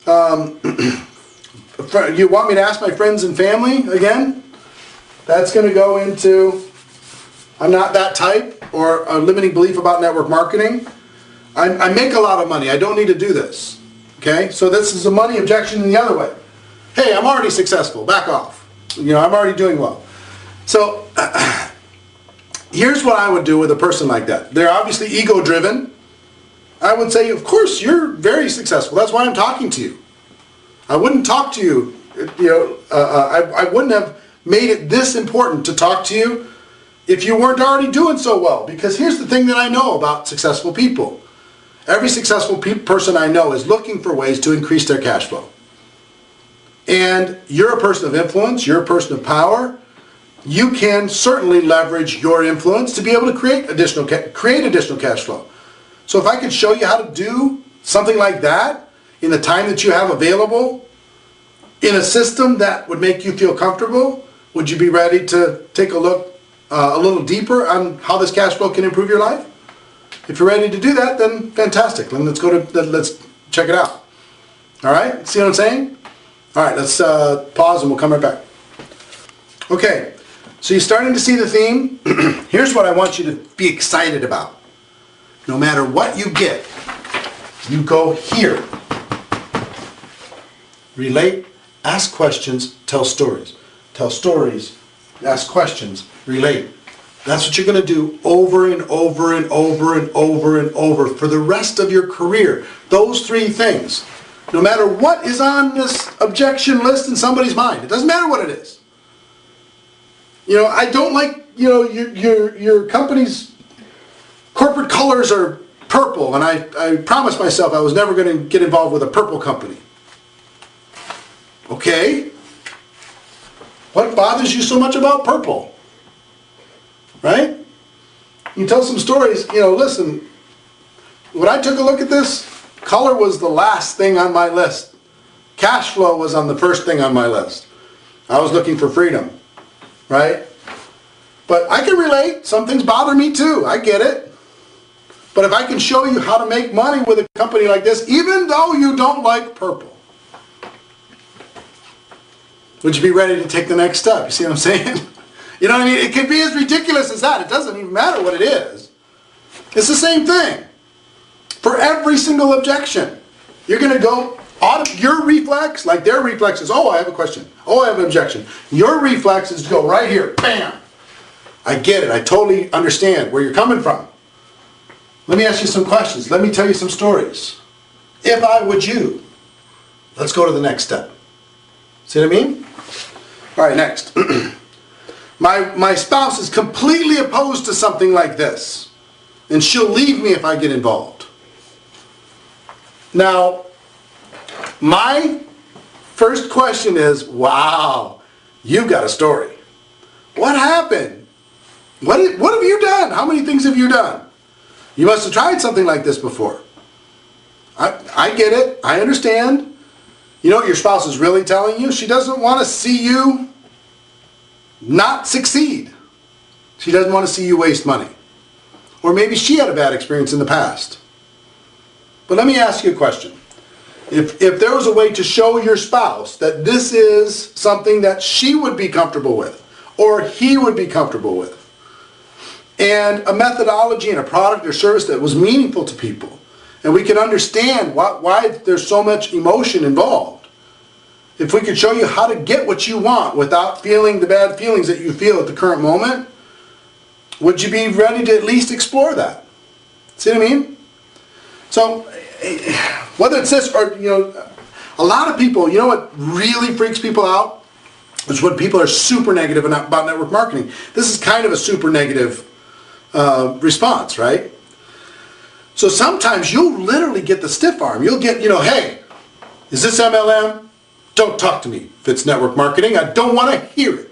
You want me to ask my friends and family again? That's going to go into I'm not that type, or a limiting belief about network marketing. I make a lot of money. I don't need to do this. Okay? So this is a money objection in the other way. Hey, I'm already successful. Back off. You know, I'm already doing well. So here's what I would do with a person like that. They're obviously ego-driven. I would say, of course, you're very successful. That's why I'm talking to you. I wouldn't talk to you, I wouldn't have made it this important to talk to you if you weren't already doing so well. Because here's the thing that I know about successful people. Every successful person I know is looking for ways to increase their cash flow. And you're a person of influence, you're a person of power. You can certainly leverage your influence to be able to create additional cash flow. So if I could show you how to do something like that in the time that you have available, in a system that would make you feel comfortable, would you be ready to take a look a little deeper on how this cash flow can improve your life? If you're ready to do that, then fantastic. Then let's check it out. All right, see what I'm saying? All right, let's pause and we'll come right back. Okay, so you're starting to see the theme. Here's what I want you to be excited about. No matter what you get, you go here. Relate, ask questions, tell stories. Tell stories, ask questions, relate. That's what you're going to do over and over and over and over and over for the rest of your career. Those three things. No matter what is on this objection list in somebody's mind. It doesn't matter what it is. You know, I don't like, you know, your company's corporate colors are purple, and I promised myself I was never going to get involved with a purple company. Okay. What bothers you so much about purple? Right? You tell some stories, you know, listen, when I took a look at this, color was the last thing on my list. Cash flow was on the first thing on my list. I was looking for freedom, right? But I can relate. Some things bother me too. I get it. But if I can show you how to make money with a company like this, even though you don't like purple, would you be ready to take the next step? You see what I'm saying? You know what I mean? It can be as ridiculous as that. It doesn't even matter what it is. It's the same thing. For every single objection, you're going to go, your reflex, like their reflex is, oh, I have a question. Oh, I have an objection. Your reflex is to go right here, bam. I get it. I totally understand where you're coming from. Let me ask you some questions. Let me tell you some stories. If I would you, let's go to the next step. See what I mean? All right, next. My spouse is completely opposed to something like this, and she'll leave me if I get involved. Now, my first question is, wow, you've got a story. What happened? What have you done? How many things have you done? You must have tried something like this before. I get it. I understand. You know what your spouse is really telling you? She doesn't want to see you not succeed. She doesn't want to see you waste money. Or maybe she had a bad experience in the past. But let me ask you a question. If there was a way to show your spouse that this is something that she would be comfortable with, or he would be comfortable with, and a methodology and a product or service that was meaningful to people, and we can understand why there's so much emotion involved, if we could show you how to get what you want without feeling the bad feelings that you feel at the current moment, would you be ready to at least explore that? See what I mean? So, whether it's this or, you know, a lot of people, you know what really freaks people out? It's when people are super negative about network marketing. This is kind of a super negative response, right? So sometimes you'll literally get the stiff arm. You'll get, you know, hey, is this MLM? Don't talk to me if it's network marketing. I don't want to hear it.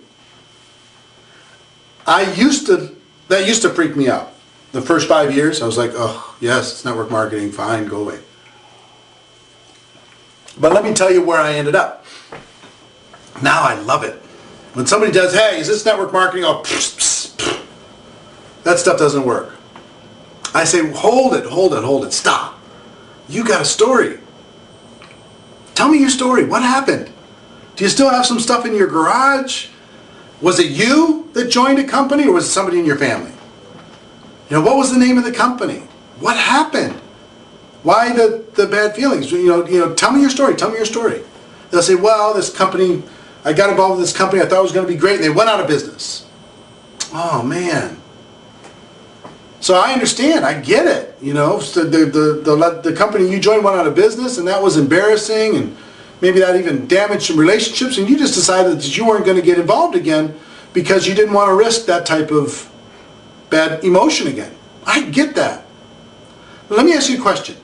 That used to freak me out. The first 5 years, I was like, oh, yes, it's network marketing, fine, go away. But let me tell you where I ended up. Now I love it. When somebody does, hey, is this network marketing? Oh, pss, pss, pss. That stuff doesn't work. I say, hold it, stop. You got a story. Tell me your story. What happened? Do you still have some stuff in your garage? Was it you that joined a company, or was it somebody in your family? You know, what was the name of the company? What happened? Why the bad feelings? Tell me your story. Tell me your story. They'll say, well, this company, I got involved with this company, I thought it was going to be great, and they went out of business. Oh, man. So I understand. I get it. You know, so the company you joined went out of business, and that was embarrassing, and maybe that even damaged some relationships, and you just decided that you weren't going to get involved again because you didn't want to risk that type of bad emotion again. I get that. But let me ask you a question.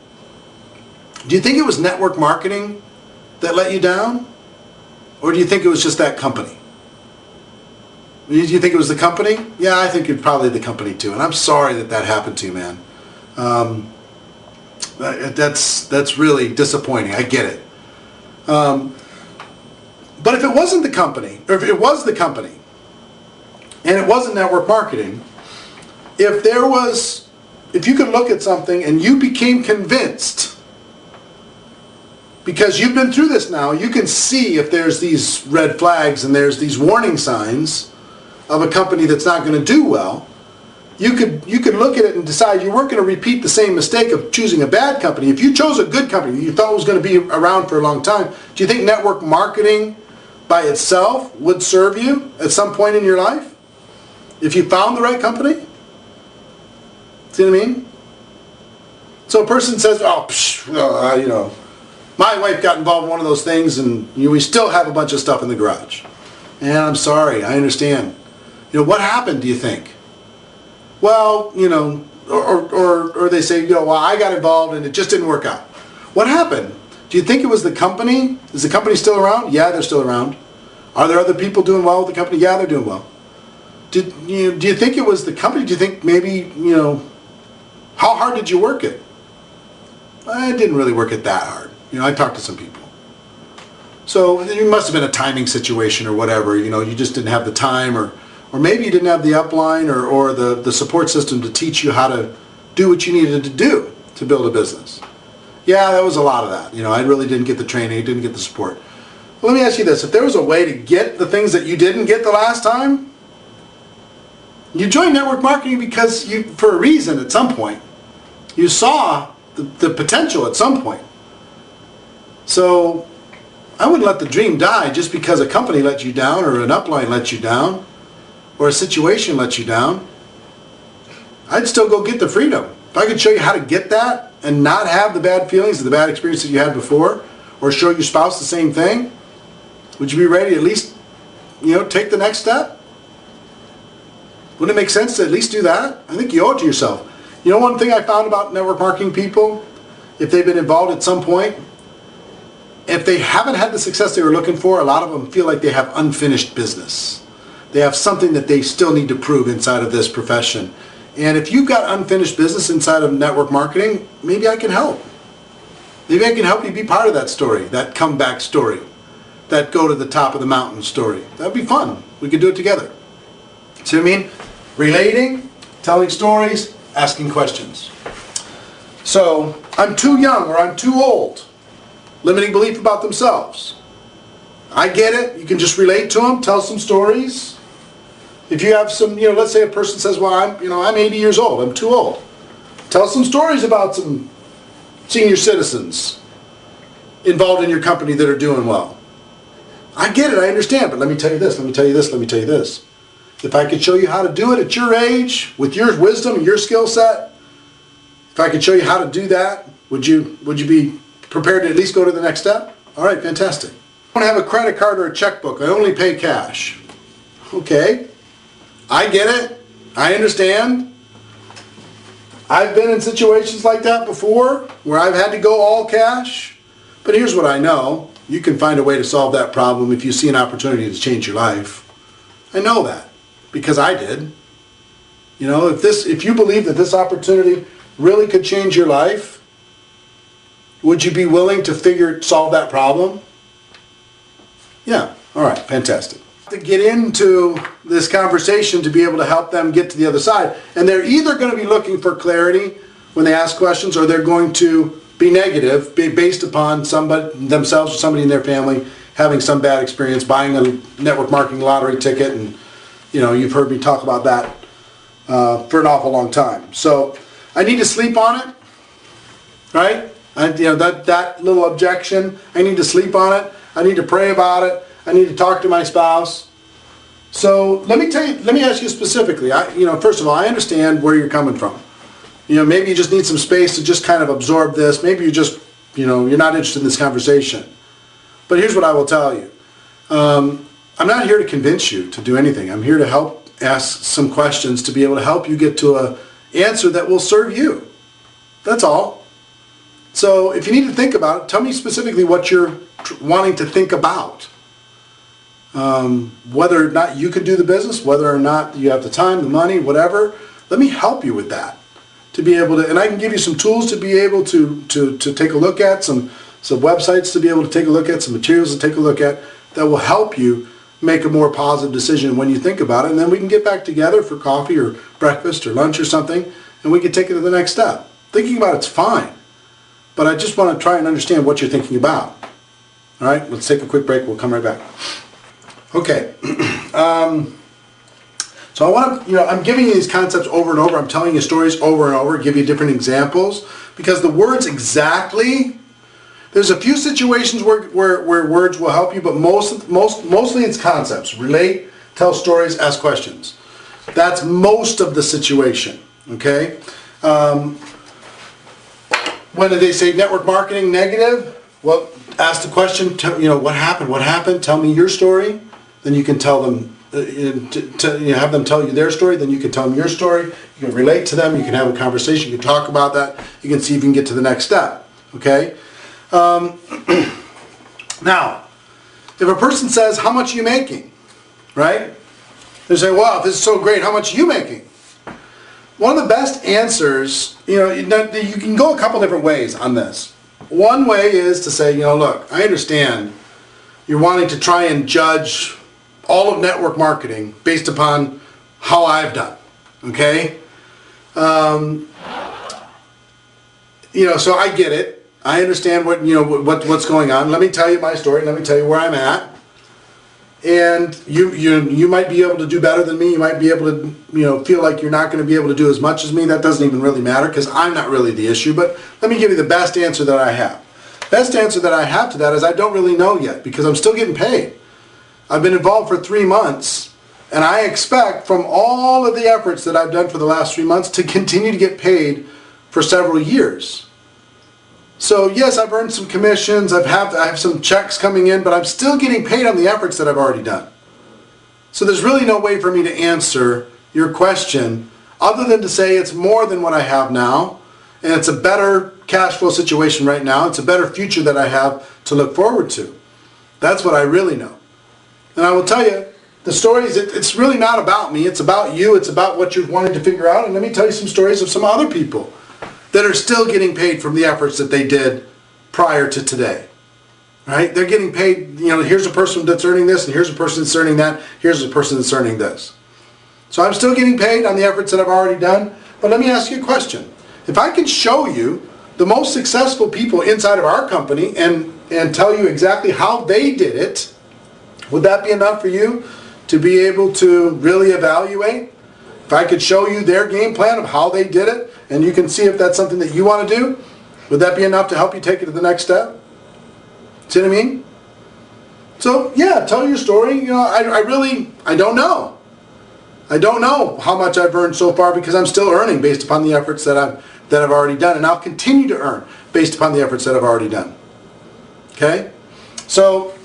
Do you think it was network marketing that let you down? Or do you think it was just that company? Do you think it was the company? Yeah, I think it's probably the company too. And I'm sorry that happened to you, man. That's really disappointing. I get it. But if it wasn't the company, or if it was the company, and it wasn't network marketing, if you could look at something and you became convinced, because you've been through this now, you can see if there's these red flags and there's these warning signs of a company that's not going to do well, you could look at it and decide you weren't going to repeat the same mistake of choosing a bad company. If you chose a good company you thought was going to be around for a long time, do you think network marketing by itself would serve you at some point in your life? If you found the right company? See what I mean? So a person says, my wife got involved in one of those things and we still have a bunch of stuff in the garage. And I'm sorry, I understand. What happened, do you think? Well, or they say, well, I got involved and it just didn't work out. What happened? Do you think it was the company? Is the company still around? Yeah, they're still around. Are there other people doing well with the company? Yeah, they're doing well. Do you think it was the company? Do you think maybe, how hard did you work it? I didn't really work it that hard. I talked to some people. So it must have been a timing situation or whatever. You just didn't have the time, or maybe you didn't have the upline or the support system to teach you how to do what you needed to do to build a business. Yeah, that was a lot of that. I really didn't get the training, didn't get the support. Well, let me ask you this. If there was a way to get the things that you didn't get the last time, you joined network marketing because for a reason at some point. You saw the potential at some point. So I wouldn't let the dream die just because a company let you down, or an upline let you down, or a situation let you down. I'd still go get the freedom. If I could show you how to get that and not have the bad feelings or the bad experiences you had before, or show your spouse the same thing, would you be ready to at least, take the next step? Wouldn't it make sense to at least do that? I think you owe it to yourself. One thing I found about network marketing people, if they've been involved at some point, if they haven't had the success they were looking for, a lot of them feel like they have unfinished business. They have something that they still need to prove inside of this profession. And if you've got unfinished business inside of network marketing, maybe I can help. Maybe I can help you be part of that story, that comeback story, that go to the top of the mountain story. That'd be fun. We could do it together. See what I mean? Relating, telling stories, asking questions. So, I'm too young or I'm too old. Limiting belief about themselves. I get it. You can just relate to them, tell some stories. If you have some, let's say a person says, well, I'm 80 years old, I'm too old. Tell some stories about some senior citizens involved in your company that are doing well. I get it, I understand, but let me tell you this, let me tell you this, let me tell you this. If I could show you how to do it at your age, with your wisdom and your skill set, if I could show you how to do that, would you be prepared to at least go to the next step? All right, fantastic. I don't have a credit card or a checkbook. I only pay cash. Okay, I get it. I understand. I've been in situations like that before where I've had to go all cash. But here's what I know. You can find a way to solve that problem if you see an opportunity to change your life. I know that because I did. If you believe that this opportunity really could change your life, would you be willing to solve that problem? Yeah. All right. Fantastic. To get into this conversation to be able to help them get to the other side. And they're either going to be looking for clarity when they ask questions, or they're going to be negative, be based upon somebody themselves or somebody in their family having some bad experience buying a network marketing lottery ticket, and you've heard me talk about that for an awful long time. So I need to sleep on it, right? That little objection, I need to sleep on it. I need to pray about it. I need to talk to my spouse. So let me ask you specifically. First of all, I understand where you're coming from. Maybe you just need some space to just kind of absorb this. Maybe you just, you're not interested in this conversation. But here's what I will tell you. I'm not here to convince you to do anything. I'm here to help ask some questions to be able to help you get to an answer that will serve you. That's all. So if you need to think about it, tell me specifically what you're wanting to think about. Whether or not you can do the business, whether or not you have the time, the money, whatever. Let me help you with that. To be able to, and I can give you some tools to be able to take a look at, some websites to be able to take a look at, some materials to take a look at that will help you make a more positive decision when you think about it. And then we can get back together for coffee or breakfast or lunch or something, and we can take it to the next step. Thinking about it's fine, but I just want to try and understand what you're thinking about. All right, let's take a quick break. We'll come right back. Okay. So I want to, I'm giving you these concepts over and over. I'm telling you stories over and over, give you different examples, because the words exactly, there's a few situations where words will help you, but mostly it's concepts. Relate, tell stories, ask questions. That's most of the situation, okay? When they say network marketing negative, well, ask the question, what happened, tell me your story. Then you can tell them, have them tell you their story, then you can tell them your story, you can relate to them, you can have a conversation, you can talk about that, you can see if you can get to the next step, okay? Now, if a person says, how much are you making, right? They say, wow, this is so great, how much are you making? One of the best answers, you can go a couple different ways on this. One way is to say, look, I understand you're wanting to try and judge all of network marketing based upon how I've done, okay? So I get it. I understand what's going on. Let me tell you my story. Let me tell you where I'm at. And you might be able to do better than me. You might be able to feel like you're not going to be able to do as much as me. That doesn't even really matter because I'm not really the issue. But let me give you the best answer that I have. Best answer that I have to that is I don't really know yet because I'm still getting paid. I've been involved for 3 months, and I expect from all of the efforts that I've done for the last 3 months to continue to get paid for several years. So yes, I've earned some commissions, I have some checks coming in, but I'm still getting paid on the efforts that I've already done. So there's really no way for me to answer your question other than to say it's more than what I have now, and it's a better cash flow situation right now. It's a better future that I have to look forward to. That's what I really know. And I will tell you, the stories, it's really not about me. It's about you. It's about what you're wanting to figure out. And let me tell you some stories of some other people that are still getting paid from the efforts that they did prior to today. Right? They're getting paid, here's a person that's earning this, and here's a person that's earning that, here's a person that's earning this. So I'm still getting paid on the efforts that I've already done. But let me ask you a question. If I can show you the most successful people inside of our company and tell you exactly how they did it, would that be enough for you to be able to really evaluate? If I could show you their game plan of how they did it, and you can see if that's something that you want to do, would that be enough to help you take it to the next step? See what I mean? So yeah, tell your story. I don't know. I don't know how much I've earned so far because I'm still earning based upon the efforts that I've already done, and I'll continue to earn based upon the efforts that I've already done. Okay? So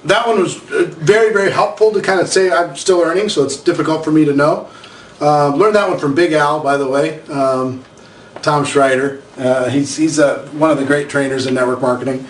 that one was very, very helpful to kind of say I'm still earning, so it's difficult for me to know. Learned that one from Big Al, by the way, Tom Schreider. He's one of the great trainers in network marketing.